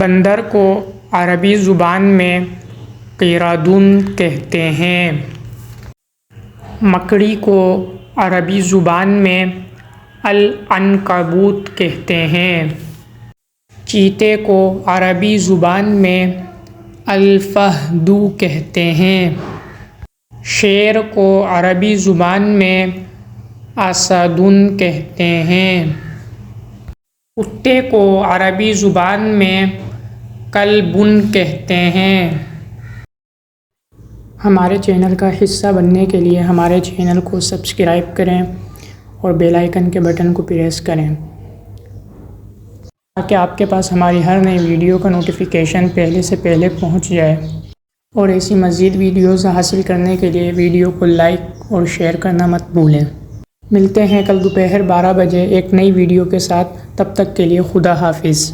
بندر کو عربی زبان میں قیرادون کہتے ہیں۔ مکڑی کو عربی زبان میں العنکبوت کہتے ہیں۔ چیتے کو عربی زبان میں الفہد کہتے ہیں۔ شیر کو عربی زبان میں اسد کہتے ہیں۔ کتے کو عربی زبان میں کلب کہتے ہیں۔ ہمارے چینل کا حصہ بننے کے لیے ہمارے چینل کو سبسکرائب کریں اور بیل آئیکن کے بٹن کو پریس کریں تاکہ آپ کے پاس ہماری ہر نئی ویڈیو کا نوٹیفیکیشن پہلے سے پہلے پہنچ جائے، اور ایسی مزید ویڈیوز حاصل کرنے کے لیے ویڈیو کو لائک اور شیئر کرنا مت بھولیں۔ ملتے ہیں کل دوپہر 12 بجے ایک نئی ویڈیو کے ساتھ، تب تک کے لیے خدا حافظ۔